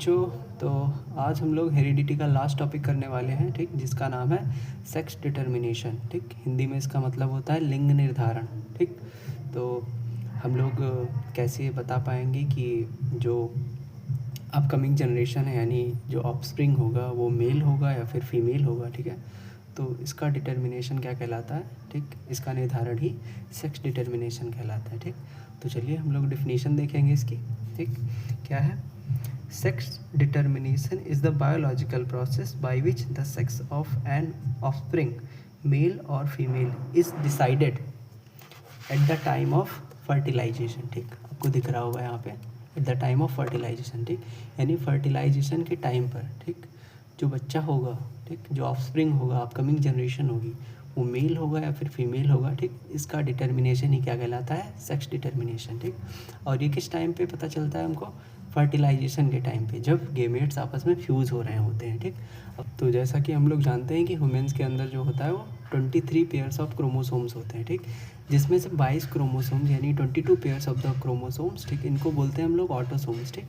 बच्चों, तो आज हम लोग हेरिडिटी का लास्ट टॉपिक करने वाले हैं, ठीक, जिसका नाम है सेक्स डिटर्मिनेशन। ठीक, हिंदी में इसका मतलब होता है लिंग निर्धारण। ठीक, तो हम लोग कैसे बता पाएंगे कि जो अपकमिंग जनरेशन है, यानी जो ऑफस्प्रिंग होगा वो मेल होगा या फिर फीमेल होगा। ठीक है, तो इसका डिटर्मिनेशन क्या कहलाता है? ठीक, इसका निर्धारण ही सेक्स डिटर्मिनेशन कहलाता है। ठीक, तो चलिए हम लोग डिफिनीशन देखेंगे इसकी। ठीक, क्या है? Sex determination is the biological process by which the sex of an offspring male और female is decided at the time of fertilisation. ठीक, आपको दिख रहा होगा यहाँ पे at the time of fertilisation. ठीक, यानी फर्टिलाइजेशन के टाइम पर, ठीक, जो बच्चा होगा, ठीक, जो ऑफस्प्रिंग होगा, अपकमिंग जनरेशन होगी, वो मेल होगा या फिर फीमेल होगा। ठीक, इसका डिटर्मिनेशन ही क्या कहलाता है? Sex determination. ठीक, और ये किस टाइम पे पता चलता है हमको? फर्टिलाइजेशन के टाइम पे, जब गेमेट्स आपस में फ्यूज़ हो रहे होते हैं। ठीक, अब तो जैसा कि हम लोग जानते हैं कि ह्यूमन्स के अंदर जो होता है वो 23 पेयर्स ऑफ क्रोमोसोम्स होते हैं। ठीक, जिसमें से 22 क्रोमोसोम्स यानी 22 पेयर्स ऑफ द क्रोमोसोम्स, ठीक, इनको बोलते हैं हम लोग ऑटोसोम्स। ठीक,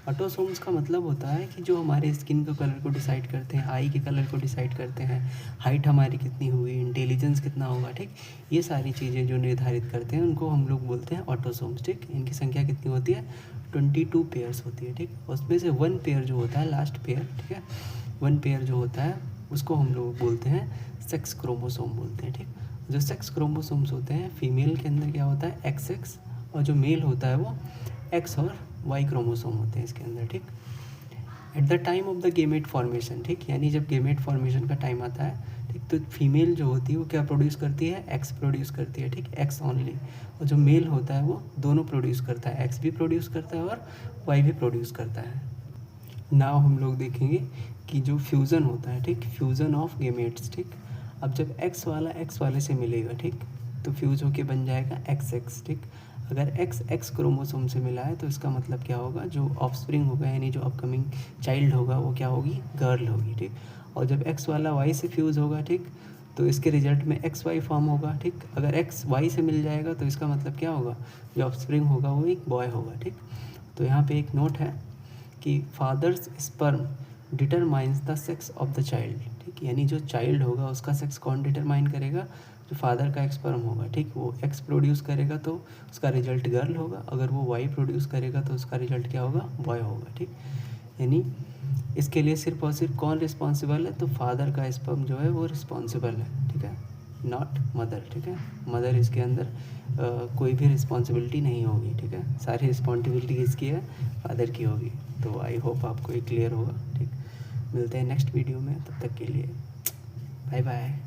ऑटोसोम्स का मतलब होता है कि जो हमारे स्किन के कलर को डिसाइड करते हैं, आई के कलर को डिसाइड करते हैं, हाइट हमारी कितनी हुई, इंटेलिजेंस कितना होगा, ठीक, ये सारी चीज़ें जो निर्धारित करते हैं उनको हम लोग बोलते हैं ऑटोसोम्स। ठीक, इनकी संख्या कितनी होती है? 22 पेयर्स होती है। ठीक, उसमें से 1 पेयर जो होता है, लास्ट पेयर, ठीक है, 1 पेयर जो होता है उसको हम लोग बोलते हैं सेक्स क्रोमोसोम बोलते हैं। ठीक, जो सेक्स क्रोमोसोम्स होते हैं, फीमेल के अंदर क्या होता है? XX, और जो मेल होता है वो X और Y क्रोमोसोम होते हैं इसके अंदर। ठीक, eight the time of the gamete formation, ठीक, यानी जब गेमेट फॉर्मेशन का टाइम आता है, ठीक, तो फीमेल जो होती है वो क्या प्रोड्यूस करती है? X प्रोड्यूस करती है। ठीक, X ओनली, और जो मेल होता है वो दोनों प्रोड्यूस करता है, X भी प्रोड्यूस करता है और Y भी प्रोड्यूस करता है। नाउ हम लोग देखेंगे कि जो फ्यूज़न होता है, ठीक, फ्यूज़न ऑफ गेमेट्स। ठीक, अब जब X वाला X वाले से मिलेगा, ठीक, तो फ्यूज़ होके बन जाएगा XX। ठीक, अगर X क्रोमोसोम से मिला है तो इसका मतलब क्या होगा? जो ऑफस्प्रिंग होगा यानी जो अपकमिंग चाइल्ड होगा वो क्या होगी? गर्ल होगी। ठीक, और जब X वाला Y से फ्यूज़ होगा, ठीक, तो इसके रिजल्ट में XY फॉर्म होगा। ठीक, अगर X Y से मिल जाएगा तो इसका मतलब क्या होगा? जो ऑफस्प्रिंग होगा वो एक बॉय होगा। ठीक, तो यहाँ पे एक नोट है कि father's sperm determines the sex of the child. ठीक, यानी जो चाइल्ड होगा उसका सेक्स कौन डिटरमाइन करेगा? जो फादर का स्पर्म होगा। ठीक, वो X प्रोड्यूस करेगा तो उसका रिजल्ट गर्ल होगा, अगर वो Y प्रोड्यूस करेगा तो उसका रिजल्ट क्या होगा? बॉय होगा। ठीक, यानी इसके लिए सिर्फ और सिर्फ कौन रिस्पॉन्सिबल है? तो फादर का स्पर्म जो है वो रिस्पॉन्सिबल है। ठीक है, नॉट मदर। ठीक है, मदर इसके अंदर कोई भी रिस्पॉन्सिबिलिटी नहीं होगी। ठीक है, सारी रिस्पॉन्सिबिलिटी किसकी है? फादर की होगी। तो आई होप आपको ये क्लियर होगा। ठीक, मिलते हैं नेक्स्ट वीडियो में, तब तक के लिए बाय बाय।